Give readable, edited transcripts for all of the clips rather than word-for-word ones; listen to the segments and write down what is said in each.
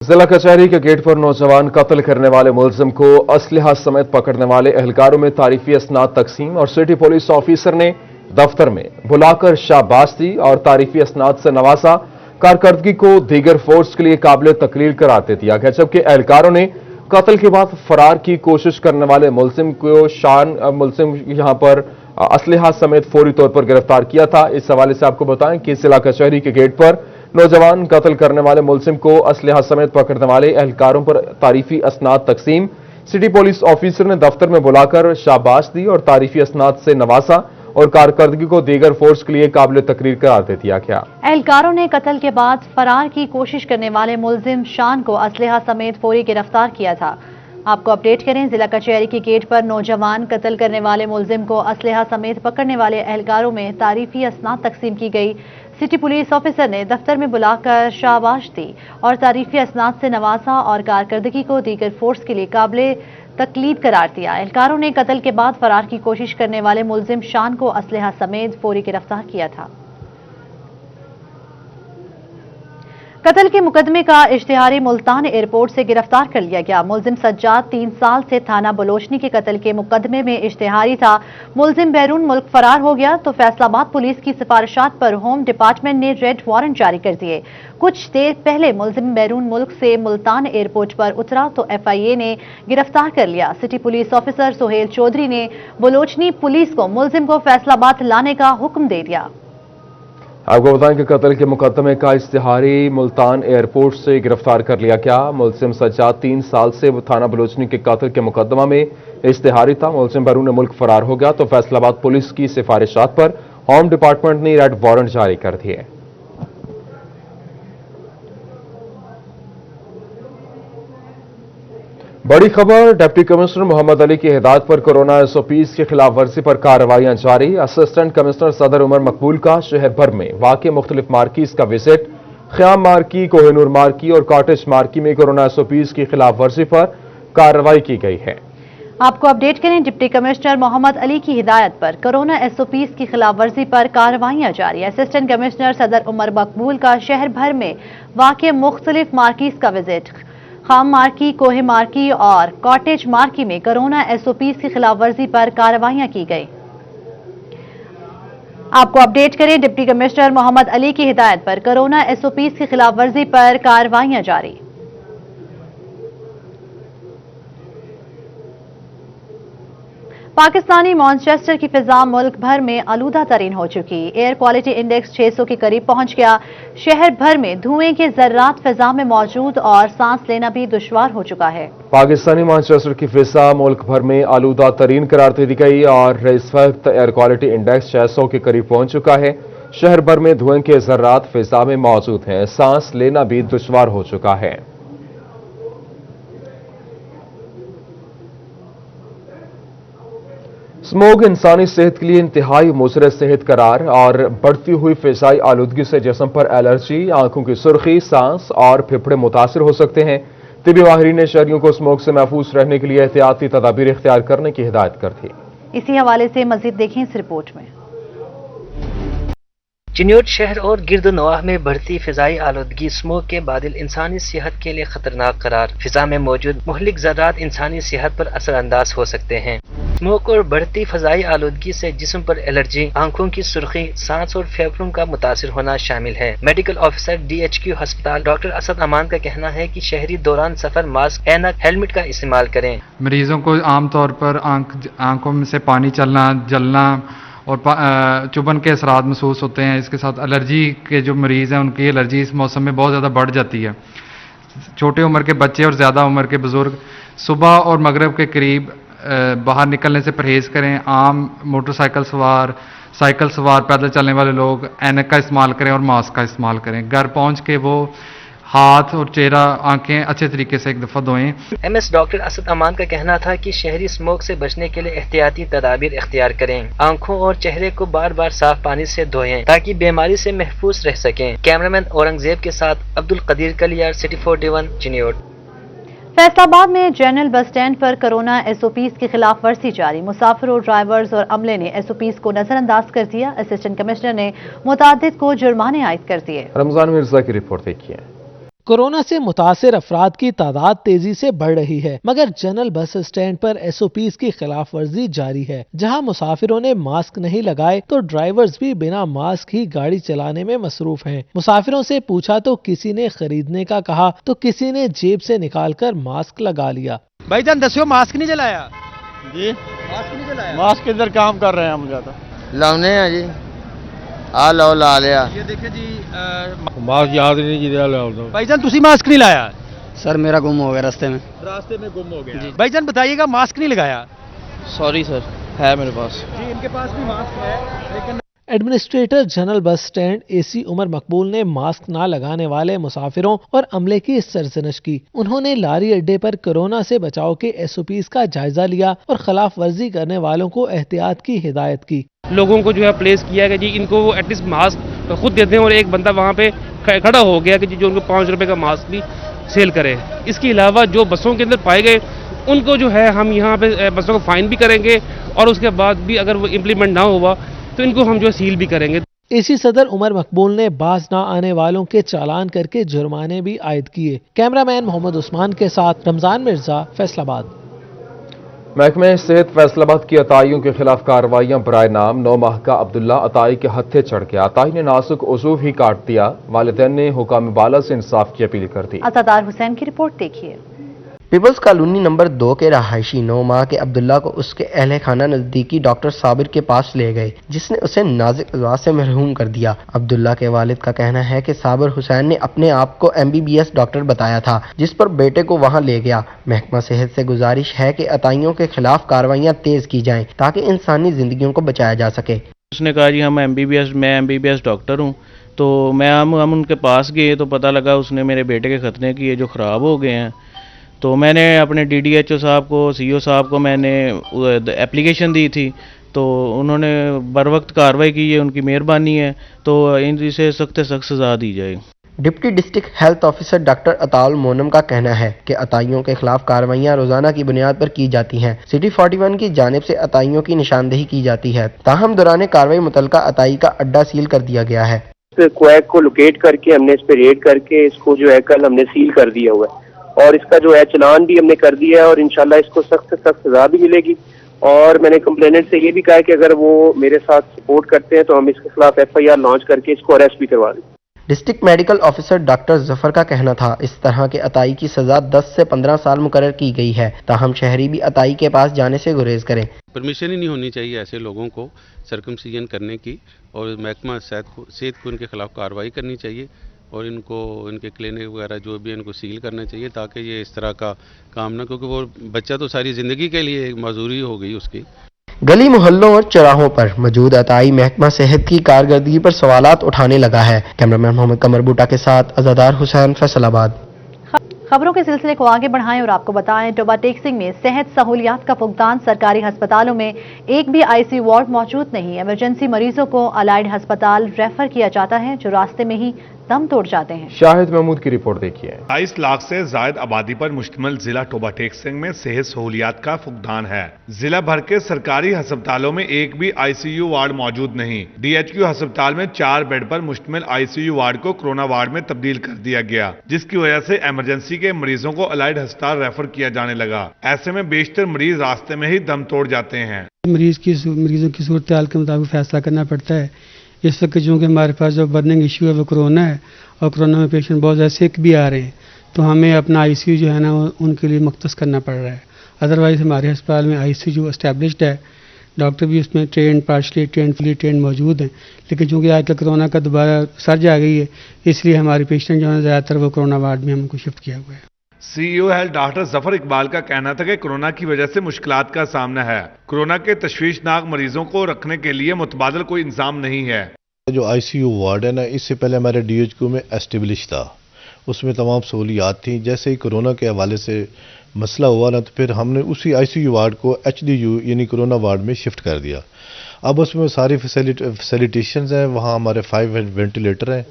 जिला कचहरी के गेट पर नौजवान कत्ल करने वाले मुलजिम को असलहा समेत पकड़ने वाले एहलकारों में तारीफी असनाद तकसीम और सिटी पुलिस ऑफिसर ने दफ्तर में बुलाकर शाबाश दी और तारीफी असनाद से नवाजा। कारकर्दगी को दीगर फोर्स के लिए काबिल तकलील करार दे दिया गया, जबकि एहलकारों ने कत्ल के बाद फरार की कोशिश करने वाले मुलजिम यहां पर असलहा समेत फौरी तौर पर गिरफ्तार किया था। इस हवाले से आपको बताएं कि जिला कचहरी के गेट पर नौजवान कत्ल करने वाले मुलजिम को असलहा समेत पकड़ने वाले एहलकारों पर तारीफी असनाद तकसीम। सिटी पुलिस ऑफिसर ने दफ्तर में बुलाकर शाबाश दी और तारीफी असनाद से नवाजा और कारकर्दगी को दीगर फोर्स के लिए काबिल तकरीर करार दे दिया गया। एहलकारों ने कत्ल के बाद फरार की कोशिश करने वाले मुलजिम शान को असलहा समेत फौरी गिरफ्तार किया था। आपको अपडेट करें, जिला कचहरी के गेट पर नौजवान कत्ल करने वाले मुलजिम को असलहा समेत पकड़ने वाले एहलकारों में तारीफी असनाद तकसीम की गई। सिटी पुलिस ऑफिसर ने दफ्तर में बुलाकर शाबाश दी और तारीफी असनाद से नवाजा और कारकर्दगी को दीगर फोर्स के लिए काबिल तकलीद करार दिया। एहलकारों ने कत्ल के बाद फरार की कोशिश करने वाले मुलजिम शान को असलहा समेत फौरी गिरफ्तार किया था। कत्ल के मुकदमे का इश्तिहारी मुल्तान एयरपोर्ट से गिरफ्तार कर लिया गया। मुलजिम सज्जाद 3 साल से थाना बलोचनी के कत्ल के मुकदमे में इश्तिहारी था। मुलजिम बैरून मुल्क फरार हो गया तो फैसलाबाद पुलिस की सिफारिशात पर होम डिपार्टमेंट ने रेड वारंट जारी कर दिए। कुछ देर पहले मुलजिम बैरून मुल्क से मुल्तान एयरपोर्ट पर उतरा तो FIA ने गिरफ्तार कर लिया। City police officer Sohail Chaudhry ने बलोचनी पुलिस को मुलजिम को फैसलाबाद लाने का हुक्म दे दिया। आपको बताएं कि कत्ल के मुकदमे का इश्तिहारी मुल्तान एयरपोर्ट से गिरफ्तार कर लिया गया। मुलजिम सज्जाद 3 साल से थाना बलोचनी के कत्ल के मुकदमा में इश्तिहारी था। मुलजिम बैरून मुल्क फरार हो गया तो फैसलाबाद पुलिस की सिफारिशात पर होम डिपार्टमेंट ने रेड वारंट जारी कर दिए। बड़ी खबर, डिप्टी कमिश्नर मोहम्मद अली की हिदायत पर कोरोना SOPs की खिलाफ वर्जी पर कार्रवाइयां जारी। असिस्टेंट कमिश्नर सदर उमर मकबूल का शहर भर में वाक़ई मुख्तलिफ मार्कीज का विजिट। ख्याम मार्की, कोहिनूर मार्की और कॉटेज मार्की में कोरोना SOPs की खिलाफ वर्जी पर कार्रवाई की गई है। आपको अपडेट करें, डिप्टी कमिश्नर मोहम्मद अली की हिदायत पर कोरोना SOPs की खिलाफ वर्जी पर कार्रवाइयां जारी। असिस्टेंट कमिश्नर सदर उमर मकबूल का शहर भर में वाक़ई मुख्तलिफ मार्कीज का विजिट। खाम मार्की, कोहे मार्की और कॉटेज मार्की में कोरोना SOPs की खिलाफ वर्जी पर कार्रवाइयां की गई। आपको अपडेट करें, डिप्टी कमिश्नर मोहम्मद अली की हिदायत पर कोरोना SOPs की खिलाफ वर्जी पर कार्रवाइयां जारी। पाकिस्तानी मॉन्चेस्टर की फिजा मुल्क भर में आलूदा तरीन हो चुकी। एयर क्वालिटी इंडेक्स 600 के करीब पहुंच गया। शहर भर में धुएं के जर्रात फिजा में मौजूद और सांस लेना भी दुश्वार हो चुका है। पाकिस्तानी मॉन्चेस्टर की फिजा मुल्क भर में आलूदा तरीन करार दे दी गई और इस वक्त एयर क्वालिटी इंडेक्स 600 के करीब पहुंच चुका है। शहर भर में धुएं के जर्रात फिजा में मौजूद हैं, सांस लेना भी दुश्वार हो चुका है। स्मोग इंसानी सेहत के लिए इंतहाई मुज़र सेहत करार और बढ़ती हुई फिजाई आलूदगी से जिस्म पर एलर्जी, आंखों की सुर्खी, सांस और फेफड़े मुतासिर हो सकते हैं। तिबी माहिरीन ने शहरियों को स्मोग से महफूज रहने के लिए एहतियाती तदाबीर इख्तियार करने की हिदायत कर दी। इसी हवाले से मजीद देखें इस रिपोर्ट में। चिन्योट शहर और गिरदनवाह में बढ़ती फिजाई आलूदगी स्मोक के बादल इंसानी सेहत के लिए खतरनाक करार। फिजा में मौजूद मुहलिक ज़र्रात इंसानी सेहत पर असरअंदाज हो सकते हैं। स्मोक और बढ़ती फजाई आलूदगी से जिस्म पर एलर्जी, आंखों की सुर्खी, सांस और फेफड़ों का मुतासिर होना शामिल है। मेडिकल ऑफिसर DHQ अस्पताल डॉक्टर असद अमान का कहना है कि शहरी दौरान सफर मास्क, ऐनक, हेलमेट का इस्तेमाल करें। मरीजों को आमतौर पर आंखों में से पानी चलना, जलना और चुभन के असरात महसूस होते हैं। इसके साथ एलर्जी के जो मरीज़ हैं उनकी एलर्जी इस मौसम में बहुत ज़्यादा बढ़ जाती है। छोटे उम्र के बच्चे और ज़्यादा उम्र के बुज़ुर्ग सुबह और मगरिब के करीब बाहर निकलने से परहेज़ करें। आम मोटरसाइकिल सवार, साइकिल सवार, पैदल चलने वाले लोग ऐनक का इस्तेमाल करें और मास्क का इस्तेमाल करें। घर पहुँच के वो हाथ और चेहरा, आंखें अच्छे तरीके से एक दफ़ा धोएं। MS डॉक्टर असद अमान का कहना था कि शहरी स्मोक से बचने के लिए एहतियाती तदाबीर इख्तियार करें। आंखों और चेहरे को बार बार साफ पानी से धोएं ताकि बीमारी से महफूज रह सकें। कैमरामैन औरंगजेब के साथ अब्दुल कदीर कलियार, सिटी 41 चिन्योट। फैसलाबाद में जनरल बस स्टैंड पर कोरोना SOPs की खिलाफ वर्जी जारी। मुसाफिरों, ड्राइवर्स और अमले ने SOPs को नजरअंदाज कर दिया। असिस्टेंट कमिश्नर ने मुतादिद को जुर्माने आयद कर दिए। रमजान मिर्जा की रिपोर्ट देखिए। कोरोना से मुतासिर अफराद की तादाद तेजी से बढ़ रही है, मगर जनरल बस स्टैंड पर SOPs की खिलाफ वर्जी जारी है। जहां मुसाफिरों ने मास्क नहीं लगाए तो ड्राइवर्स भी बिना मास्क ही गाड़ी चलाने में मसरूफ हैं। मुसाफिरों से पूछा तो किसी ने खरीदने का कहा तो किसी ने जेब से निकालकर मास्क लगा लिया। भाई जान दस्यो मास्क नहीं चलाया जी, मास्क नहीं चलाया। मास्क इधर काम कर रहे हैं हम ज्यादा लाने हैं जी, आ लो ला लिया। ये देखिए जी मास्क याद नहीं जी। भाईजान तुसी मास्क नहीं लाया? सर मेरा गुम हो गया रास्ते में। रास्ते में गुम हो गया। भाईजान बताइएगा मास्क नहीं लगाया? सॉरी सर, है मेरे पास। जी इनके पास भी मास्क है लेकिन administrator general bus stand AC Umar Maqbool ने मास्क ना लगाने वाले मुसाफिरों और अमले की सरजनश की। उन्होंने लारी अड्डे पर कोरोना से बचाव के SOPs का जायजा लिया और खिलाफ वर्जी करने वालों को एहतियात की हिदायत की। लोगों को जो है प्लेस किया है कि जी इनको वो एटलीस्ट मास्क खुद देते हैं और एक बंदा वहाँ पे खड़ा हो गया कि जी जो उनको 5 रुपए का मास्क भी सेल करे। इसके अलावा जो बसों के अंदर पाए गए उनको जो है हम यहाँ पे बसों को फाइन भी करेंगे और उसके बाद भी अगर वो इम्प्लीमेंट ना हुआ तो इनको हम जो सील भी करेंगे। AC सदर उमर मकबूल ने बाज ना आने वालों के चालान करके जुर्माने भी आयद किए। कैमरामैन मोहम्मद उस्मान के साथ रमजान मिर्जा, फैसलाबाद। महकमे सेहत फैसलाबाद की अताइयों के खिलाफ कार्रवाइयां बराए नाम 9 माह का अब्दुल्ला अताई के हत्थे चढ़ गया। अताई ने नाजुक उज़ूव ही काट दिया। वालिदैन ने हुकाम बाला से इंसाफ की अपील कर दी। अतादार हुसैन की रिपोर्ट देखिए। पीपल्स कॉलोनी नंबर 2 के रहायशी 9 माह के अब्दुल्ला को उसके अहले खाना नजदीकी डॉक्टर साबिर के पास ले गए, जिसने उसे नाज़ुक अज़ा से मरहूम कर दिया। अब्दुल्ला के वालिद का कहना है कि साबिर हुसैन ने अपने आप को MBBS डॉक्टर बताया था, जिस पर बेटे को वहां ले गया। महकमा सेहत से गुजारिश है कि अताइयों के खिलाफ कार्रवाइयां तेज की जाएं ताकि इंसानी जिंदगियों को बचाया जा सके। उसने कहा जी मैं MBBS डॉक्टर हूँ, तो हम उनके पास गए तो पता लगा उसने मेरे बेटे के खतने किए जो ख़राब हो गए हैं। तो मैंने अपने DDHO साहब को, CO साहब को मैंने एप्लीकेशन दी थी, तो उन्होंने बर वक्त कार्रवाई की है, उनकी मेहरबानी है। तो इनसे सख्त से सख्त सज़ा दी जाए। Deputy district health officer doctor Ataul Monam का कहना है कि अताइयों के खिलाफ कार्रवाइयां रोजाना की बुनियाद पर की जाती हैं। सिटी 41 की जानिब से अताइयों की निशानदेही की जाती है। ताहम दौरान कार्रवाई मुतलका अताई का अड्डा सील कर दिया गया है। क्वैक को लोकेट करके हमने इस पे रेड करके इसको जो है कल हमने सील कर दिया हुआ है और इसका जो है चलान भी हमने कर दिया है और इंशाल्लाह इसको सख्त से सख्त सजा भी मिलेगी। और मैंने कंप्लेनेंट से ये भी कहा है कि अगर वो मेरे साथ सपोर्ट करते हैं तो हम इसके खिलाफ FIR लॉन्च करके इसको अरेस्ट भी करवा दें। District medical officer doctor Zafar का कहना था इस तरह के अताई की सजा 10 से 15 साल मुकर्रर की गई है, ताहम शहरी भी अताई के पास जाने से गुरेज करें। परमिशन ही नहीं होनी चाहिए ऐसे लोगों को सर्कमसिजन करने की और महकमा सेहत को इनके खिलाफ कार्रवाई करनी चाहिए और इनके क्लिनिक वगैरह जो भी इनको सील करना चाहिए ताकि ये इस तरह का काम ना, क्योंकि वो बच्चा तो सारी ज़िंदगी के लिए एक मजदूरी हो गई उसकी। गली मोहल्लों और चौराहों पर मौजूद अताई महकमा सेहत की कारकर्दगी पर सवालात उठाने लगा है। कैमरामैन मोहम्मद कमर बूटा के साथ अज़ादार हुसैन, फैसलाबाद। खबरों के सिलसिले को आगे बढ़ाएं और आपको बताएं टोबा टेक्सिंग में सेहत सहूलियात का फुकदान। सरकारी अस्पतालों में एक भी ICU वार्ड मौजूद नहीं। इमरजेंसी मरीजों को अलाइड अस्पताल रेफर किया जाता है जो रास्ते में ही दम तोड़ जाते हैं। शाहिद महमूद की रिपोर्ट देखिए। 22 लाख से जायद आबादी पर मुश्तमिल जिला टोबा टेक्सिंग में सेहत सहूलियात का फुकदान है। जिला भर के सरकारी अस्पतालों में एक भी ICU वार्ड मौजूद नहीं। DHQ अस्पताल में 4 बेड पर मुश्तमिल ICU वार्ड को कोरोना वार्ड में तब्दील कर दिया गया, जिसकी वजह से इमरजेंसी के मरीजों को अलाइड अस्पताल रेफर किया जाने लगा। ऐसे में बेशतर मरीज रास्ते में ही दम तोड़ जाते हैं। मरीजों की सूरत हाल के मुताबिक फैसला करना पड़ता है। इस वक्त चूँकि हमारे पास जो बर्निंग इशू है वो कोरोना है और कोरोना में पेशेंट बहुत ज़्यादा सिक भी आ रहे हैं, तो हमें अपना ICU जो है ना उनके लिए मुख्तस करना पड़ रहा है। अदरवाइज़ हमारे अस्पताल में ICU जो एस्टेब्लिश्ड है, डॉक्टर भी उसमें train, partially train, fully train मौजूद हैं, लेकिन चूँकि आजकल कोरोना का दोबारा सर्ज आ गई है, इसलिए हमारे पेशेंट जो है ज़्यादातर वो कोरोना वार्ड में हमको शिफ्ट किया हुआ है। CEO health doctor Zafar Iqbal का कहना था कि कोरोना की वजह से मुश्किलात का सामना है। कोरोना के तशवीशनाक मरीजों को रखने के लिए मुतबादल कोई इंतजाम नहीं है। जो ICU वार्ड है ना, इससे पहले हमारे DHQ में एस्टेब्लिश था, उसमें तमाम सहूलियात थी। जैसे ही कोरोना के हवाले से मसला हुआ ना, तो फिर हमने उसी ICU वार्ड को HDU यानी कोरोना वार्ड में शिफ्ट कर दिया। अब उसमें सारी फैसिलिटेशंस हैं। वहाँ हमारे 5 वेंटिलेटर हैं,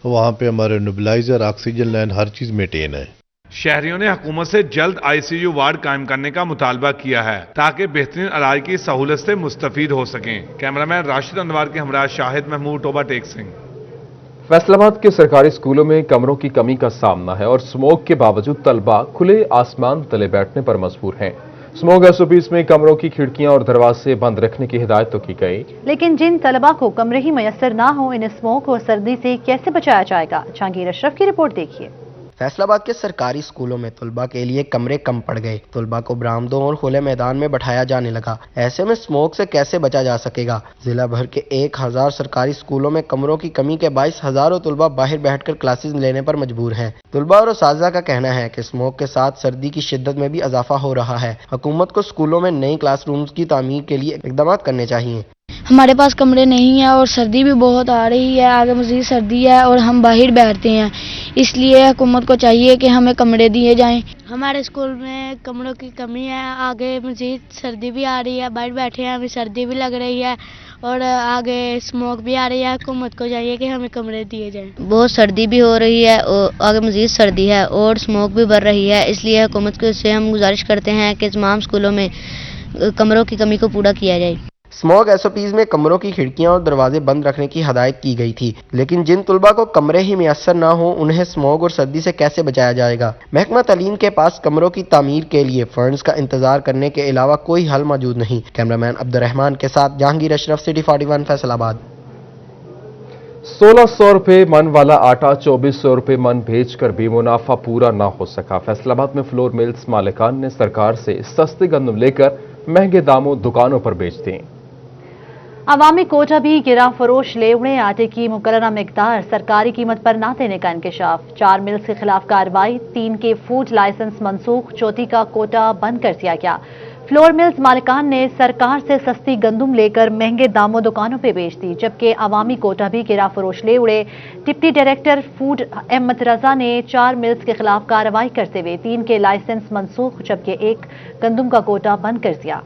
वहाँ पे हमारे नेबुलाइजर, ऑक्सीजन लाइन, हर चीज़ मेंटेन है। शहरियों ने हुकूमत से जल्द ICU वार्ड कायम करने का मुतालबा किया है ताकि बेहतरीन इलाज की सहूलत से मुस्तफीद हो सकें। कैमरामैन राशिद अनवार के हमरा शाहिद महमूद, टोबा टेक्सिंग। फैसलाबाद के सरकारी स्कूलों में कमरों की कमी का सामना है और स्मोक के बावजूद तलबा खुले आसमान तले बैठने पर मजबूर हैं। स्मोक एसओपीज में कमरों की खिड़कियां और दरवाजे बंद रखने की हिदायत तो की गई, लेकिन जिन तलबा को कमरे ही मयसर ना हो, इन्हें स्मोक और सर्दी से कैसे बचाया जाएगा? जहांगीर अशरफ की रिपोर्ट देखिए। फैसलाबाद के सरकारी स्कूलों में तलबा के लिए कमरे कम पड़ गए। तलबा को बरामदों और खुले मैदान में बैठाया जाने लगा। ऐसे में स्मोक से कैसे बचा जा सकेगा? जिला भर के 1000 सरकारी स्कूलों में कमरों की कमी के बायस हजारों तलबा बाहर बैठकर क्लासेस लेने पर मजबूर हैं। तलबा और उस्ताज़ा का कहना है कि स्मोक के साथ सर्दी की शिद्दत में भी इजाफा हो रहा है। हुकूमत को स्कूलों में नई क्लासरूम्स की तामीर के लिए इकदाम करने चाहिए। हमारे पास कमरे नहीं है और सर्दी भी बहुत आ रही है, आगे मज़ीद सर्दी है और हम बाहर बैठते हैं, इसलिए हुकूमत को चाहिए कि हमें कमरे दिए जाएं। हमारे स्कूल में कमरों की कमी है, आगे मज़ीद सर्दी भी आ रही है, बाहर बैठे हैं हमें सर्दी भी लग रही है और आगे स्मोक भी आ रही है। हुकूमत को चाहिए कि हमें कमरे दिए जाएं। बहुत सर्दी भी हो रही है और आगे मज़ीद सर्दी है और स्मोक भी बढ़ रही है, इसलिए हुकूमत से हम गुजारिश करते हैं कि तमाम स्कूलों में कमरों की कमी को पूरा किया जाए। स्मोक एसओपीज में कमरों की खिड़कियां और दरवाजे बंद रखने की हदायत की गई थी, लेकिन जिन तलबा को कमरे ही मुयस्सर ना हो, उन्हें स्मोक और सर्दी से कैसे बचाया जाएगा? महकमा तालीम के पास कमरों की तामीर के लिए फंड्स का इंतजार करने के अलावा कोई हल मौजूद नहीं। कैमरामैन अब्दुर्रहमान के साथ जहांगीर अशरफ, सिटी 41 फैसलाबाद। 1600 रुपए मन वाला आटा 2400 रुपए मन भेजकर भी मुनाफा पूरा ना हो सका। फैसलाबाद में फ्लोर मिल्स मालिकान ने सरकार से सस्ते गंदम लेकर महंगे दामों दुकानों पर बेच दिए। अवामी कोटा भी गिरा फरोश ले उड़े। आटे की मुकर्ररा मिकदार सरकारी कीमत पर ना देने का इंकशाफ। 4 मिल्स के खिलाफ कार्रवाई, 3 के फूड लाइसेंस मनसूख, चौथी का कोटा बंद कर दिया गया। फ्लोर मिल्स मालिकान ने सरकार से सस्ती गंदम लेकर महंगे दामों दुकानों पे बेच दी, जबकि अवामी कोटा भी गिरा फरोश ले उड़े। डिप्टी डायरेक्टर फूड अहमद रजा ने 4 मिल्स के खिलाफ कार्रवाई करते हुए 3 के लाइसेंस मनसूख जबकि 1 गंदम का कोटा बंद कर दिया।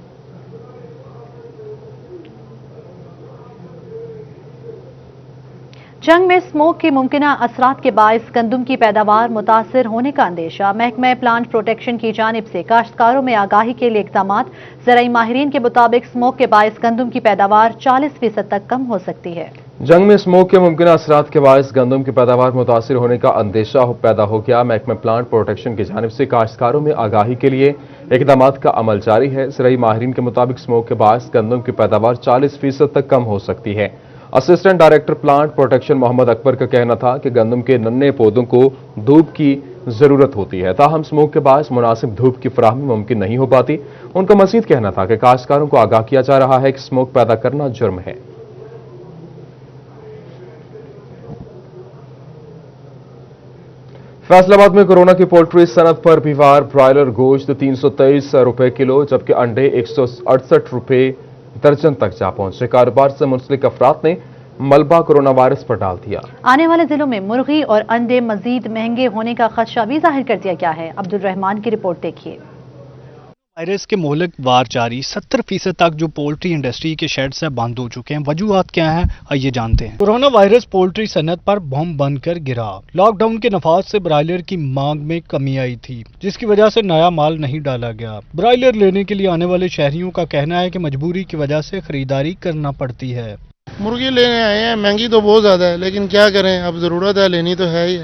जंग में स्मोक के मुमकिना असरात के बायस गंदम की पैदावार मुतासिर होने का अंदेशा। महकमा प्लांट प्रोटेक्शन की जानिब से काश्तकारों में आगाही के लिए इक़दाम। ज़राई माहिरीन के मुताबिक स्मोक के बायस गंदम की पैदावार 40% तक कम हो सकती है। जंग में स्मोक के मुमकिना असरात के बायस गंदम की पैदावार मुतासिर होने का अंदेशा पैदा हो गया। महकमा प्लांट प्रोटेक्शन की जानिब से काश्तकारों में आगाही के लिए इक़दाम का अमल जारी है। ज़राई माहिरीन के मुताबिक स्मोक के बायस गंदम की पैदावार 40% तक कम हो सकती है। Assistant director plant protection Mohammad Akbar का कहना था कि गंदम के नन्हे पौधों को धूप की जरूरत होती है, ताहम स्मोक के बायस मुनासिब धूप की फराहमी मुमकिन नहीं हो पाती। उनका मजीद कहना था कि काश्तकारों को आगाह किया जा रहा है कि स्मोक पैदा करना जुर्म है। फैसलाबाद में कोरोना की पोल्ट्री सनत पर बीवार ब्रायलर गोश्त 323 रुपए किलो जबकि अंडे 168 रुपए दर्जन तक जा पहुंचे। कारोबार से मुंसलिक अफराद ने मलबा कोरोना वायरस पर डाल दिया। आने वाले दिनों में मुर्गी और अंडे मजीद महंगे होने का खदशा भी जाहिर कर दिया गया है। अब्दुर्रहमान की रिपोर्ट देखिए। वायरस के मोहलिक वार जारी, 70% तक जो पोल्ट्री इंडस्ट्री के शेड्स हैं बंद हो चुके हैं। वजूहात क्या हैं, आइए जानते हैं। कोरोना वायरस पोल्ट्री सनत पर बम बनकर गिरा। लॉकडाउन के नफाज से ब्रायलर की मांग में कमी आई थी, जिसकी वजह से नया माल नहीं डाला गया। ब्रायलर लेने के लिए आने वाले शहरियों का कहना है कि मजबूरी की वजह से खरीदारी करना पड़ती है। मुर्गी लेने आए हैं, महंगी तो बहुत ज़्यादा है, लेकिन क्या करें, अब ज़रूरत है, लेनी तो है ही।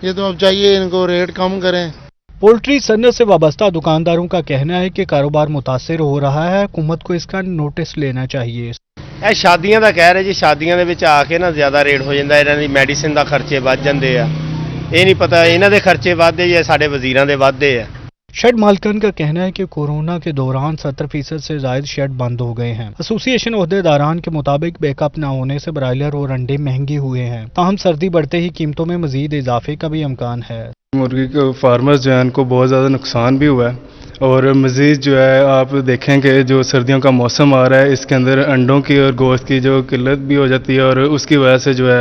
ये तो अब चाहिए इनको रेट कम करें। पोल्ट्री सनत से वाबस्ता दुकानदारों का कहना है कि कारोबार मुतासिर हो रहा है, हुकूमत को इसका नोटिस लेना चाहिए। ਇਹ ਸ਼ਾਦੀਆਂ ਦਾ ਕਹਿ ਰਹੇ ਜੀ, ਸ਼ਾਦੀਆਂ ਦੇ ਵਿੱਚ ਆ ਕੇ ਨਾ ਜ਼ਿਆਦਾ ਰੇਟ ਹੋ ਜਾਂਦਾ, ਇਹਨਾਂ ਦੀ ਮੈਡੀਸਿਨ ਦਾ ਖਰਚੇ ਵੱਧ ਜਾਂਦੇ ਆ। ਇਹ ਨਹੀਂ ਪਤਾ ਇਹਨਾਂ ਦੇ ਖਰਚੇ ਵੱਧਦੇ ਜਾਂ ਸਾਡੇ ਵਜ਼ੀਰਾਂ ਦੇ ਵੱਧਦੇ ਆ। शेड मालकन का कहना है कि कोरोना के दौरान 70% से ज्यादा शेड बंद हो गए हैं। एसोसिएशन ओहदेदारान के मुताबिक बैकअप न होने से ब्रायलर और अंडे महंगे हुए हैं, ताहम सर्दी बढ़ते ही कीमतों में मजीद इजाफे का भी इम्कान है। मुर्गी के फार्मर्स जो है उनको बहुत ज़्यादा नुकसान भी हुआ है और मजीद जो है आप देखें कि जो सर्दियों का मौसम आ रहा है, इसके अंदर अंडों की और गोश्त की जो किल्लत भी हो जाती है और उसकी वजह से जो है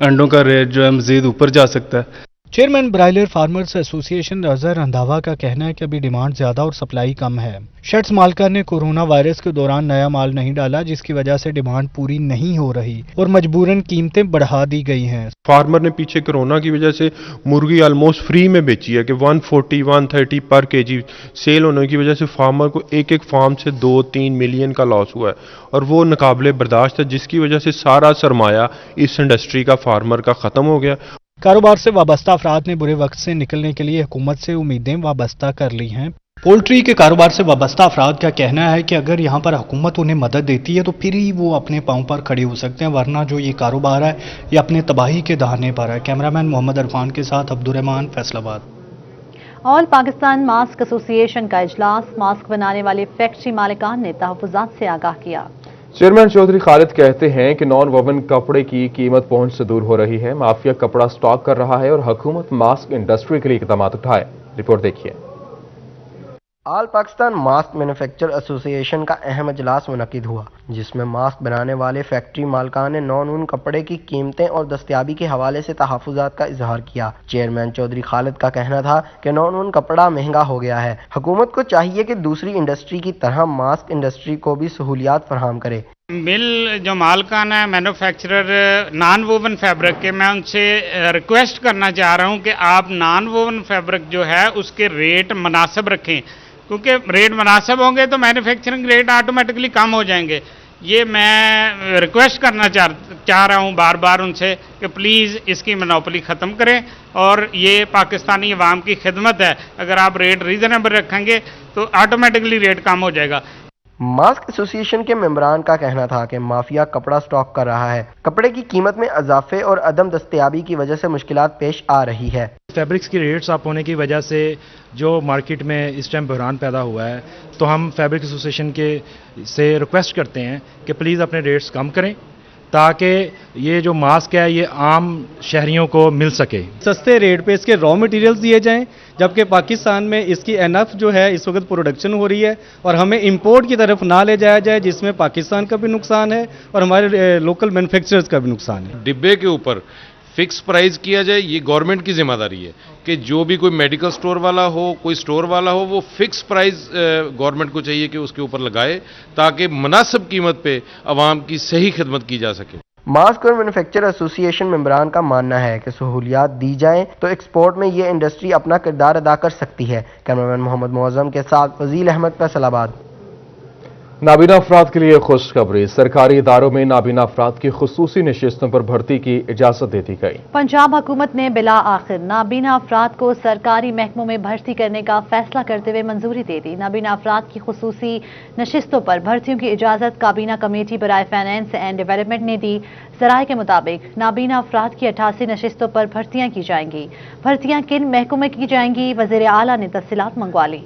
अंडों का रेट जो है मजीद ऊपर जा सकता है। Chairman broiler farmers association Azhar Randhawa का कहना है कि अभी डिमांड ज्यादा और सप्लाई कम है। शेड्स मालिकान ने कोरोना वायरस के दौरान नया माल नहीं डाला, जिसकी वजह से डिमांड पूरी नहीं हो रही और मजबूरन कीमतें बढ़ा दी गई हैं। फार्मर ने पीछे कोरोना की वजह से मुर्गी ऑलमोस्ट फ्री में बेची है कि 140-130 पर केजी सेल होने की वजह से फार्मर को एक एक फार्म से 2-3 मिलियन का लॉस हुआ है और वो नाकाबिले बर्दाश्त है, जिसकी वजह से सारा सरमाया इस इंडस्ट्री का फार्मर का ख़त्म हो गया। कारोबार से वाबस्ता अफराद ने बुरे वक्त से निकलने के लिए हुकूमत से उम्मीदें वाबस्ता कर ली हैं। पोल्ट्री के कारोबार से वाबस्ता अफराद का कहना है कि अगर यहाँ पर हुकूमत उन्हें मदद देती है तो फिर ही वो अपने पाँव पर खड़े हो सकते हैं, वरना जो ये कारोबार है ये अपने तबाही के दहाने पर है। कैमरामैन मोहम्मद अरफान के साथ Abdurrahman, Faisalabad. All Pakistan mask association का इजलास, मास्क बनाने वाले फैक्ट्री मालिकान ने तहफ़्फ़ुज़ात से आगाह किया। चेयरमैन चौधरी खालिद कहते हैं कि नॉन वोवन कपड़े की कीमत पहुंच से दूर हो रही है, माफिया कपड़ा स्टॉक कर रहा है और हुकूमत मास्क इंडस्ट्री के लिए इक़दाम उठाए। रिपोर्ट देखिए। All Pakistan mask manufacture association का अहम इजलास मुनक़िद हुआ, जिसमें मास्क बनाने वाले फैक्ट्री मालिकान ने नॉन ऊन कपड़े की कीमतें और दस्तयाबी के हवाले से तहफ़्फ़ुज़ात का इजहार किया। चेयरमैन चौधरी खालिद का कहना था कि नॉन ऊन कपड़ा महंगा हो गया है, हुकूमत को चाहिए कि दूसरी इंडस्ट्री की तरह मास्क इंडस्ट्री को भी सहूलियात फराहम करे। मिल जो मालिकान है मैन्युफैक्चरर नॉन वोवन फैब्रिक के, मैं उनसे रिक्वेस्ट करना चाह रहा हूँ कि आप नॉन वोवन फैब्रिक जो है उसके रेट मुनासिब रखें, क्योंकि रेट मुनासिब होंगे तो मैन्युफैक्चरिंग रेट ऑटोमेटिकली कम हो जाएंगे। ये मैं रिक्वेस्ट करना चाह रहा हूँ बार बार उनसे कि प्लीज़ इसकी मोनोपोली ख़त्म करें और ये पाकिस्तानी अवाम की खिदमत है। अगर आप रेट रीज़नेबल रखेंगे तो ऑटोमेटिकली रेट कम हो जाएगा। मास्क एसोसिएशन के मेंबरान का कहना था कि माफिया कपड़ा स्टॉक कर रहा है, कपड़े की कीमत में इजाफे और अदम दस्तयाबी की वजह से मुश्किलात पेश आ रही है। फैब्रिक्स की रेट्स अप होने की वजह से जो मार्केट में इस टाइम बहरान पैदा हुआ है, तो हम फैब्रिक एसोसिएशन के से रिक्वेस्ट करते हैं कि प्लीज़ अपने रेट्स कम करें ताकि ये जो मास्क है ये आम शहरियों को मिल सके। सस्ते रेट पे इसके रॉ मटेरियल्स दिए जाएं, जबकि पाकिस्तान में इसकी एनफ जो है इस वक्त प्रोडक्शन हो रही है और हमें इंपोर्ट की तरफ ना ले जाया जाए, जिसमें पाकिस्तान का भी नुकसान है और हमारे लोकल मैन्युफैक्चरर्स का भी नुकसान है। डिब्बे के ऊपर फिक्स प्राइस किया जाए, ये गवर्नमेंट की जिम्मेदारी है कि जो भी कोई मेडिकल स्टोर वाला हो, कोई स्टोर वाला हो, वो फिक्स प्राइस गवर्नमेंट को चाहिए कि उसके ऊपर लगाए ताकि मुनासिब कीमत पे आवाम की सही खिदमत की जा सके। मास्क और मैन्युफैक्चर एसोसिएशन मेंबरान का मानना है कि सहूलियात दी जाएं तो एक्सपोर्ट में ये इंडस्ट्री अपना किरदार अदा कर सकती है। कैमरामैन मोहम्मद मुअज़्ज़म के साथ फजील अहमद, फैसलाबाद। नाबीना अफराद के लिए खुशखबरी, सरकारी इदारों में नाबीना अफराद की खुसूसी नशिस्तों पर भर्ती की इजाजत दे दी गई। पंजाब हुकूमत ने बिला आखिर नाबीना अफराद को सरकारी महकमों में भर्ती करने का फैसला करते हुए मंजूरी दे दी। नाबीना अफराद की खुसूसी नशिस्तों पर भर्तियों की इजाजत काबीना कमेटी बराए फाइनेंस एंड डेवलपमेंट ने दी। ज़राए के मुताबिक नाबीना अफराद की 88 नशिस्तों पर भर्तियां की जाएंगी। भर्तियां किन महकमों में की जाएंगी, वज़ीर आला ने तफसीलात मंगवा ली।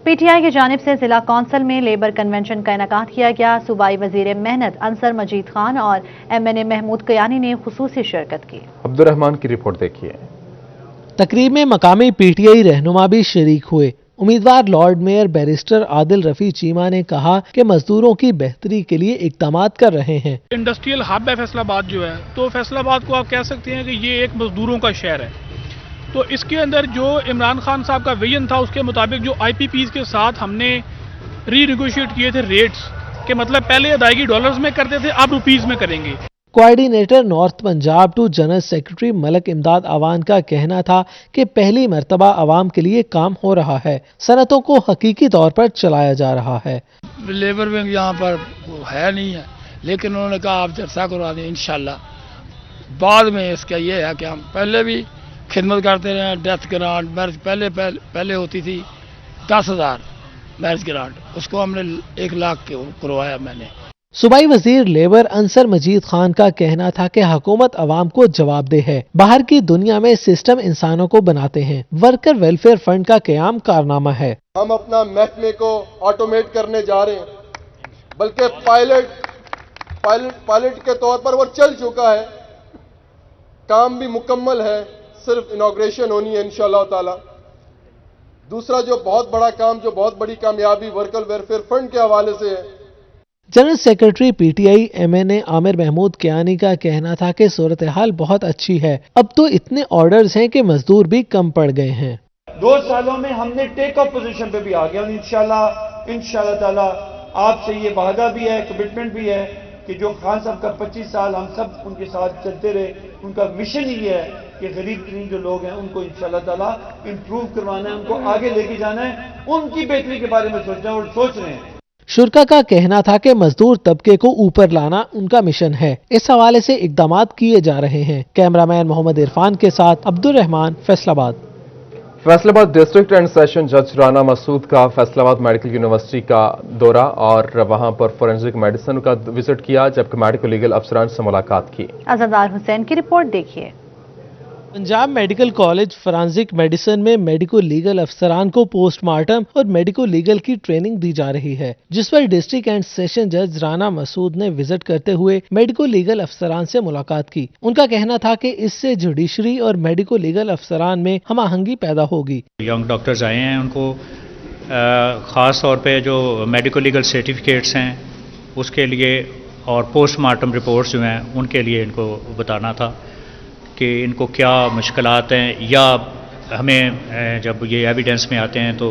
पीटीआई की जानिब से जिला कौंसिल में लेबर कन्वेंशन का इनेकाद किया गया। सूबाई वजीर मेहनत अंसर मजीद खान और MNA महमूद कयानी ने खुसूसी शिरकत की। अब्दुर्रहमान की रिपोर्ट देखिए। तकरीब में मकामी PTI रहनुमा भी शरीक हुए। उम्मीदवार Lord mayor barrister Adil Rafi Cheema ने कहा कि मजदूरों की बेहतरी के लिए इक़दाम कर रहे हैं। इंडस्ट्रियल हब है फैसलाबाद जो है, तो फैसलाबाद को आप कह सकते हैं कि ये एक मजदूरों का शहर है। तो इसके अंदर जो इमरान खान साहब का विजन था उसके मुताबिक जो IPPs के साथ हमने रीनेगोशिएट किए थे रेट्स के, मतलब पहले अदायगी डॉलर्स में करते थे, अब रुपीस में करेंगे। Coordinator north Punjab to general secretary Malik Imdad Awan का कहना था कि पहली मर्तबा आवाम के लिए काम हो रहा है, सनतों को हकीकी तौर पर चलाया जा रहा है। लेबर विंग यहाँ पर है नहीं है, लेकिन उन्होंने कहा आप चर्चा करवा दें इंशाल्लाह। बाद में इसका ये है कि हम पहले भी खिदमत करते रहे। डेथ ग्रांट मैरिज पहले होती थी 10,000 मैरिज ग्रांट, उसको हमने 1 लाख करवाया मैंने। सूबाई वजीर लेबर अंसर मजीद खान का कहना था कि हुकूमत अवाम को जवाबदेह है। बाहर की दुनिया में सिस्टम इंसानों को बनाते हैं, वर्कर वेलफेयर फंड का क़याम कारनामा है। हम अपना महकमे को ऑटोमेट करने जा रहे हैं, बल्कि पायलट के तौर पर वो चल चुका है, काम भी मुकम्मल है, सिर्फ इनॉग्रेशन होनी है इंशाअल्लाह ताला। दूसरा जो बहुत बड़ा काम, जो बहुत बड़ी कामयाबी वर्कर वेलफेयर फंड के हवाले से है, general secretary PTI MNA Amir Mahmood Kiyani का कहना था कि सूरत हाल बहुत अच्छी है, अब तो इतने ऑर्डर्स हैं कि मजदूर भी कम पड़ गए हैं। 2 सालों में हमने टेक ऑफ पोजीशन पे भी आ गया और इंशाल्लाह ताला आपसे ये वादा भी है, कमिटमेंट भी है कि जो खान साहब का 25 साल हम सब उनके साथ चलते रहे, उनका मिशन ही है कि गरीब तरीन जो लोग हैं उनको इंशाल्लाह ताला इम्प्रूव करवाना है, उनको आगे लेके जाना है, उनकी बेहतरी के बारे में सोचना है और सोच रहे हैं। शुरा का कहना था कि मजदूर तबके को ऊपर लाना उनका मिशन है। इस हवाले से इकदाम किए जा रहे हैं। कैमरामैन मोहम्मद इरफान के साथ Abdul Rahman, Faisalabad. Faisalabad district and session जज राना मसूद का फैसलाबाद मेडिकल यूनिवर्सिटी का दौरा और वहां पर फोरेंसिक मेडिसिन का विजिट किया, जबकि मेडिकल लीगल अफसरान से मुलाकात की। अज़ादार हुसैन की रिपोर्ट देखिए। Punjab medical college forensic medicine में मेडिको लीगल अफसरान को पोस्टमार्टम और मेडिको लीगल की ट्रेनिंग दी जा रही है, जिस पर डिस्ट्रिक्ट एंड सेशन जज राना मसूद ने विजिट करते हुए मेडिको लीगल अफसरान से मुलाकात की। उनका कहना था कि इससे जुडिशरी और मेडिको लीगल अफसरान में हमआहंगी पैदा होगी। यंग डॉक्टर्स आए हैं, उनको ख़ास तौर पे जो मेडिको लीगल सर्टिफिकेट्स हैं उसके लिए और पोस्टमार्टम रिपोर्ट्स जो हैं उनके लिए इनको बताना था कि इनको क्या मुश्किलात हैं या हमें जब ये एविडेंस में आते हैं तो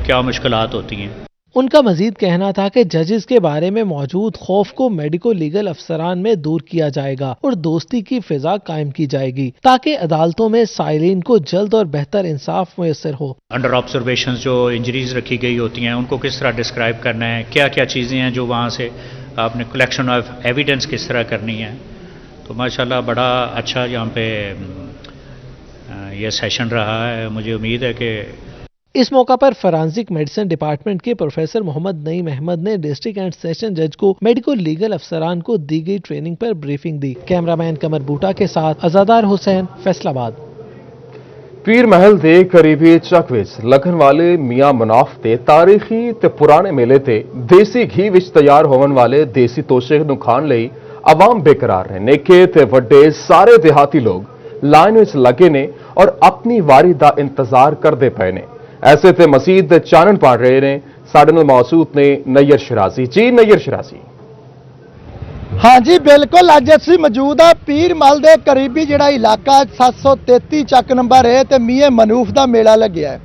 क्या मुश्किलात होती हैं। उनका मजीद कहना था कि जजेस के बारे में मौजूद खौफ को मेडिको लीगल अफसरान में दूर किया जाएगा और दोस्ती की फिजा कायम की जाएगी ताकि अदालतों में साइलिन को जल्द और बेहतर इंसाफ मुयसर हो। अंडर ऑब्जर्वेशन जो इंजरीज रखी गई होती हैं उनको किस तरह डिस्क्राइब करना है, क्या क्या चीज़ें हैं जो वहाँ से आपने कलेक्शन ऑफ एविडेंस किस तरह करनी है। तो माशाल्लाह बड़ा अच्छा यहाँ पे ये सेशन रहा है। मुझे उम्मीद है कि इस मौका पर फोरेंसिक मेडिसिन डिपार्टमेंट के प्रोफेसर मोहम्मद नईम अहमद ने डिस्ट्रिक्ट एंड सेशन जज को मेडिको लीगल अफसरान को दी गई ट्रेनिंग पर ब्रीफिंग दी। कैमरामैन कमर बूटा के साथ अज़ादार हुसैन, फैसलाबाद। पीर महल दे करीबी चक विच लगन वाले मियां मनाफ ते तारीखी ते पुराने मेले ते देसी घी विच तैयार होवन वाले देसी तोशे नूं खाण लई आवाम बेकरार है। नेके ते वड्डे सारे देहाती लोग लाइन विच लगे ने और अपनी वारी दा इंतजार करदे पए ने। ऐसे ते मसीद चानन पाड़ रहे ने साडे नाल मौजूद ने नैयर शराजी। जी नैयर शराजी। हाँ जी बिल्कुल, अज असीं मौजूद आ पीर महल दे करीबी जिहड़ा इलाका 733 चक नंबर है ते मियां मनूफ दा मेला लग्या है,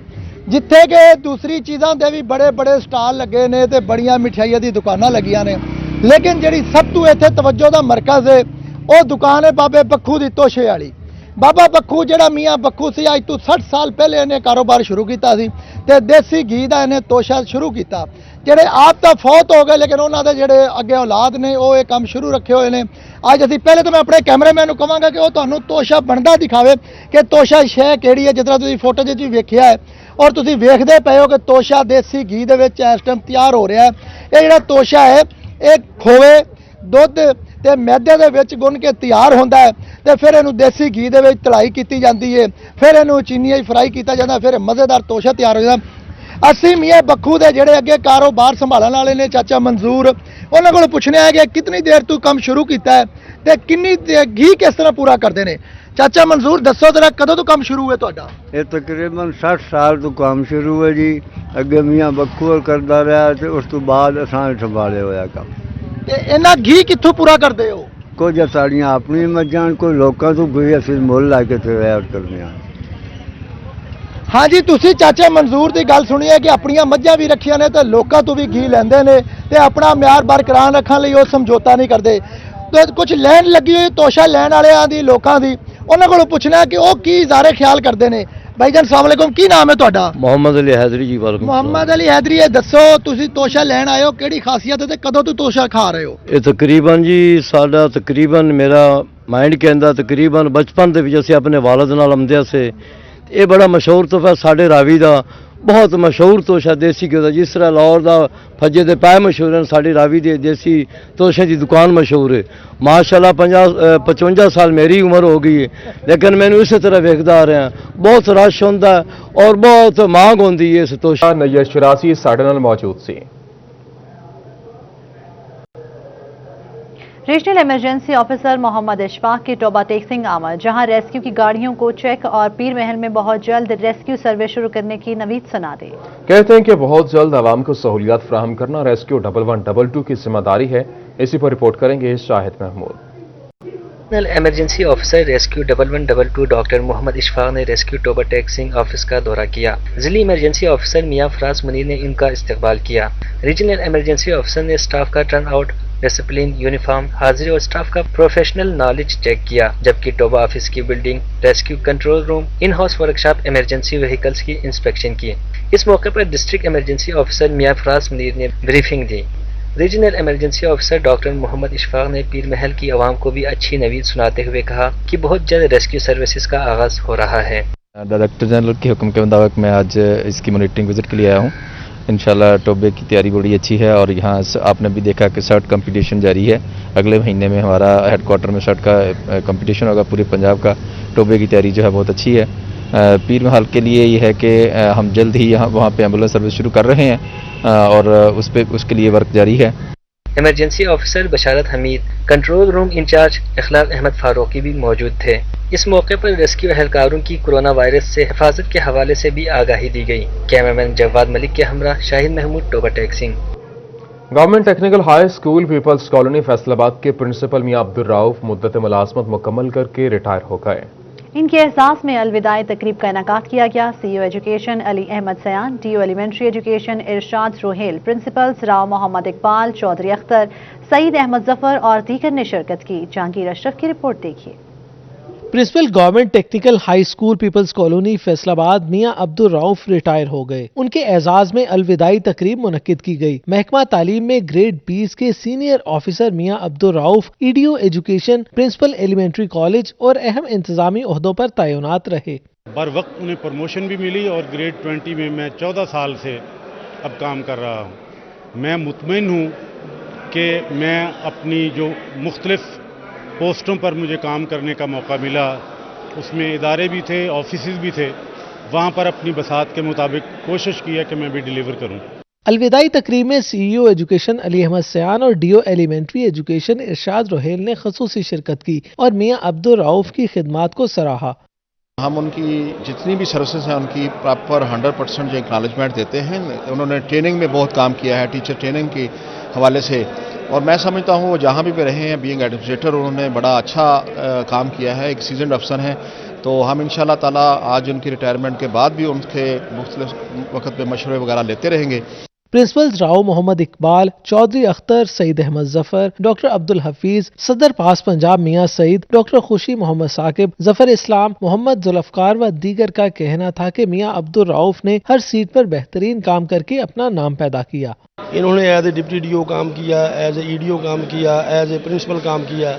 जिथे कि दूसरी चीज़ों के भी बड़े बड़े स्टाल लगे ने ते बड़ियां मिठाइयां दी दुकानां लगियां ने, लेकिन जिहड़ी सब तो इत्थे तवज्जो दा मरकज़ है वो दुकान है बाबे बक्खू दी तोशे वाली। बाबा बक्खू जिहड़ा मियाँ बक्खू सी अज तो 60 साल पहले इन्हें कारोबार शुरू किया सी ते देसी घी का इन्हें तोशा शुरू किया। ਜਿਹੜੇ ਆਪ ਤਾਂ ਫੌਤ ਹੋ ਗਏ ਲੇਕਿन ਉਹਨਾਂ ਦੇ ਜਿਹੜੇ ਅੱਗੇ ਔਲਾਦ ਨੇ ਉਹ ਇਹ ਕੰਮ ਸ਼ੁਰੂ ਰੱਖੇ ਹੋਏ ਨੇ। ਅੱਜ ਅਸੀਂ ਪਹਿਲੇ ਤਾਂ ਮੈਂ ਆਪਣੇ ਕੈਮਰਾਮੈਨ ਨੂੰ ਕਹਾਂਗਾ ਕਿ ਉਹ ਤੁਹਾਨੂੰ ਤੋਸ਼ਾ ਬਣਦਾ ਦਿਖਾਵੇ ਕਿ ਤੋਸ਼ਾ ਸ਼ੈ ਕਿਹੜੀ ਹੈ, ਜਿਸ ਤਰ੍ਹਾਂ ਤੁਸੀਂ ਫੋਟੋ 'ਚ ਵੀ ਵੇਖਿਆ ਹੈ ਔਰ ਤੁਸੀਂ ਵੇਖਦੇ ਪਏ ਹੋ ਕਿ ਤੋਸ਼ਾ ਦੇਸੀ ਘੀ ਦੇ ਵਿੱਚ ਇਸ ਟਾਈਮ ਤਿਆਰ ਹੋ ਰਿਹਾ ਹੈ। ਇਹ ਜਿਹੜਾ ਤੋਸ਼ਾ ਹੈ ਇਹ ਖੋਵੇ, ਦੁੱਧ ਤੇ ਮੈਦੇ ਦੇ ਵਿੱਚ ਗੁੰਨ ਕੇ ਤਿਆਰ ਹੁੰਦਾ ਹੈ ਤੇ ਫਿਰ ਇਹਨੂੰ ਦੇਸੀ ਘੀ ਦੇ ਵਿੱਚ ਤਲਾਈ ਕੀਤੀ ਜਾਂਦੀ ਹੈ, ਫਿਰ ਇਹਨੂੰ ਚੀਨੀ 'ਚ ਫਰਾਈ ਕੀਤਾ ਜਾਂਦਾ, ਫਿਰ ਮਜ਼ੇਦਾਰ ਤੋਸ਼ਾ ਤਿਆਰ ਹੋ ਜਾਂਦਾ। ਅਸੀਂ ਮੀਆਂ ਬੱਖੂ ਦੇ ਜਿਹੜੇ ਅੱਗੇ ਕਾਰੋਬਾਰ ਸੰਭਾਲਣ ਵਾਲੇ ਨੇ ਚਾਚਾ ਮਨਜ਼ੂਰ, ਉਹਨਾਂ ਕੋਲ ਪੁੱਛਣਾ ਹੈ ਕਿ ਕਿੰਨੀ ਦੇਰ ਤੋਂ ਕੰਮ ਸ਼ੁਰੂ ਕੀਤਾ ਹੈ ਤੇ ਕਿੰਨੀ ਘੀ ਕਿਸ ਤਰ੍ਹਾਂ ਪੂਰਾ ਕਰਦੇ ਨੇ। ਚਾਚਾ ਮਨਜ਼ੂਰ ਦੱਸੋ ਜਰਾ ਕਦੋਂ ਤੋਂ ਕੰਮ ਸ਼ੁਰੂ ਹੈ ਤੁਹਾਡਾ? ਇਹ ਤਕਰੀਬਨ 60 ਸਾਲ ਤੋਂ ਕੰਮ ਸ਼ੁਰੂ ਹੈ ਜੀ। ਅੱਗੇ ਮੀਆਂ ਬੱਖੂ ਕਰਦਾ ਰਿਹਾ ਤੇ ਉਸ ਤੋਂ ਬਾਅਦ ਅਸਾਂ ਸੰਭਾਲੇ ਹੋਇਆ ਕੰਮ। ਤੇ ਇਹਨਾਂ ਘੀ ਕਿੱਥੋਂ ਪੂਰਾ ਕਰਦੇ ਹੋ? ਕੁਝ ਸਾਡੀਆਂ ਆਪਣੀ ਮੱਝਾਂ, ਕੋਈ ਲੋਕਾਂ ਤੋਂ ਵੀ ਅਸੀਂ ਮੁੱਲ ਲਾ ਕੇ ਤਿਆਰ ਕਰਦੇ ਹਾਂ। हाँ जी, तुसी चाचा मंजूर की गल सुनी है कि अपनियां मझां भी रखियां ने ते लोकां तो भी घी लैंदे ने ते अपना म्यार बरकरार रखने लई वो समझौता नहीं करते। तो कुछ लैन लगी हुई तोशा लैन वालियां दी लोकां दी, उन्हां कोलों पुछना कि वो की इज़ारे ख्याल करते ने। भाईजान अस्सलाम वालेकुम, की नाम है तुहाडा? मोहम्मद अली हैदरी जी। वालेकुम मोहम्मद अली हैदरी, ये दसो तुसी तोशा लैन आए हो, किहड़ी खासियत है ते कदों तो तोशा खा रहे हो? ये तकरीबन जी साडा तकरीबन मेरा माइंड कहंदा तकरीबन बचपन दे विच असीं अपने वालिद नाल आउंदे से। ये बड़ा मशहूर तोहफा साढ़े रावी का, बहुत मशहूर तोशा देसी घ्यो का। जिस तरह लाहौर का फज्जे दे पै मशहूर हैं, साड़ी रावी के देसी तोशे की दुकान मशहूर है। माशाल्लाह 55 साल मेरी उम्र हो गई है, लेकिन मैंने इस तरह वेखदा आ रहा, बहुत रश होंदा और बहुत मांग होंदी है इस तोशा। नैयर शरासी साढ़े नाल मौजूद सी। Regional emergency officer Mohammad Ishfaq की टोबा टेक्सिंग आमद, जहां रेस्क्यू की गाड़ियों को चेक और पीर महल में बहुत जल्द रेस्क्यू सर्विस शुरू करने की नवीद सुना दी। कहते हैं कि बहुत जल्द आवाम को सहूलियात फराहम करना रेस्क्यू 1112 की जिम्मेदारी है। इसी पर रिपोर्ट करेंगे Shahid Mahmood. Regional emergency officer rescue 1112 doctor Mohammad Ishfaq ने रेस्क्यू टोबा टेक्सिंग ऑफिस का दौरा किया। जिली इमरजेंसी ऑफिसर मियां फराज मुनीर ने इनका इस्तकबाल किया। रीजनल इमरजेंसी ऑफिसर ने स्टाफ का टर्न आउट, डिसिप्लिन, यूनिफॉर्म, हाजिरी और स्टाफ का प्रोफेशनल नॉलेज चेक किया, जबकि टोबा ऑफिस की building, rescue control room, in house workshop, emergency vehicles की इंस्पेक्शन की। इस मौके पर district emergency officer Mian Faraz Munir ने ब्रीफिंग दी। Regional emergency officer doctor Mohammad Ishfaq ने पीर महल की आवाम को भी अच्छी नवीद सुनाते हुए कहा कि बहुत जल्द रेस्क्यू सर्विसेज का आगाज हो रहा है। डायरेक्टर जनरल के हुक्म के मुताबिक मैं आज इसकी मॉनिटरिंग विजिट के लिए आया हूँ। इंशाल्लाह टोबे की तैयारी बड़ी अच्छी है और यहाँ आपने भी देखा कि शर्ट कंपटीशन जारी है। अगले महीने में हमारा हेडक्वार्टर में शर्ट का कंपटीशन होगा। पूरे पंजाब का टोबे की तैयारी जो है बहुत अच्छी है। पीर महल के लिए ये है कि हम जल्द ही वहाँ पे एम्बुलेंस सर्विस शुरू कर रहे हैं और उसके लिए वर्क जारी है। इमरजेंसी ऑफिसर बशारत हमीद, कंट्रोल रूम इंचार्ज इखलाक अहमद फारूकी भी मौजूद थे। इस मौके पर रेस्क्यू एहलकारों की कोरोना वायरस से हिफाजत के हवाले से भी आगाही दी गई। कैमरामैन जवाद मलिक के हमरा Shahid Mahmood, Toba Tek Singh. Government technical high school peoples colony Faisalabad के प्रिंसिपल मियां अब्दुल रऊफ मुद्दत मुलाजमत मुकम्मल करके रिटायर हो गए। इनके एहसास में अलविदाई तकरीब का इनेकाद किया गया। CEO education Ali Ahmed Sayan, DO elementary education Irshad Rohail, principals Rao Mohammad Iqbal, Chaudhry Akhtar, Saeed Ahmed Zafar और दीगर ने शिरकत की। जहांगीर अशरफ की रिपोर्ट देखिए। Principal government technical high school peoples colony Faisalabad Mian Abdul Rauf retire हो गए। उनके एजाज में अलविदाई तकरीब मुनक्किद की गई। महकमा तालीम में ग्रेड 20 के senior officer Mian Abdul Rauf EDO education, principal elementary college और अहम इंतजामी ओहदों पर तैनात रहे। बर वक्त उन्हें प्रमोशन भी मिली और ग्रेड 20 में मैं 14 साल से अब काम कर रहा हूँ। मैं मुतमईन हूँ कि मैं अपनी जो मुख्तलिफ पोस्टों पर मुझे काम करने का मौका मिला, उसमें इदारे भी थे, ऑफिसेज भी थे, वहाँ पर अपनी बसात के मुताबिक कोशिश की है कि मैं भी डिलीवर करूँ। अलविदाई तकरीब में सीईओ एजुकेशन अली अहमद सयान और do elementary education Irshad Rohel ने खसूसी शिरकत की और मियां अब्दुल रऊफ की खिदमात को सराहा। हम उनकी जितनी भी सर्विसेज हैं उनकी प्रॉपर 100% जो एक्नॉलेजमेंट देते हैं। उन्होंने ट्रेनिंग में बहुत काम किया है, टीचर ट्रेनिंग के हवाले से, और मैं समझता हूँ वो जहाँ भी रहे हैं बीइंग एडमिनिस्ट्रेटर उन्होंने बड़ा अच्छा काम किया है। एक सीजनड अफसर हैं, तो हम इंशाल्लाह ताला आज उनकी रिटायरमेंट के बाद भी उनके मुख्तलिफ वक्त पे मशवरे वगैरह लेते रहेंगे। प्रिंसिपल्स राव मोहम्मद इकबाल, चौधरी अख्तर, सईद अहमद जफर, डॉक्टर अब्दुल हफीज, सदर पास पंजाब मियां सईद, डॉक्टर खुशी मोहम्मद साकिब, जफर इस्लाम, मोहम्मद जुल्फकार व दीगर का कहना था कि मियां अब्दुल रऊफ ने हर सीट पर बेहतरीन काम करके अपना नाम पैदा किया। इन्होंने एज ए डिप्टी डीओ काम किया, एज ए ईडीओ काम किया, एज ए प्रिंसिपल काम किया।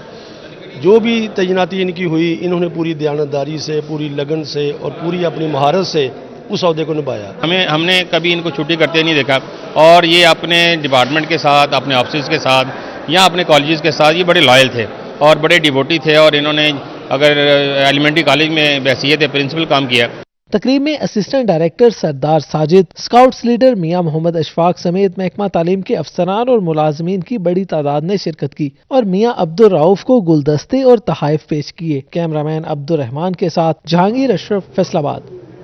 जो भी तैनाती इनकी हुई इन्होंने पूरी दयानतदारी से, पूरी लगन से और पूरी अपनी महारत से उस अहदे को निभाया। हमने कभी इनको छुट्टी करते नहीं देखा और ये अपने डिपार्टमेंट के साथ, अपने ऑफिस के साथ या अपने कॉलेजेस के साथ ये बड़े लॉयल थे और बड़े डिवोटी थे। और इन्होंने अगर एलिमेंट्री कॉलेज में बहसीयत प्रिंसिपल काम किया। तकरीब में असिस्टेंट डायरेक्टर सरदार साजिद, स्काउट्स लीडर मियां मोहम्मद अशफाक समेत महकमा तालीम के अफसरान और मुलाजमीन की बड़ी तादाद ने शिरकत की और मियां अब्दुल रऊफ को गुलदस्ते और तहाइफ पेश किए। कैमरामैन अब्दुल रहमान के साथ जहांगीर अशरफ, फैसलाबाद।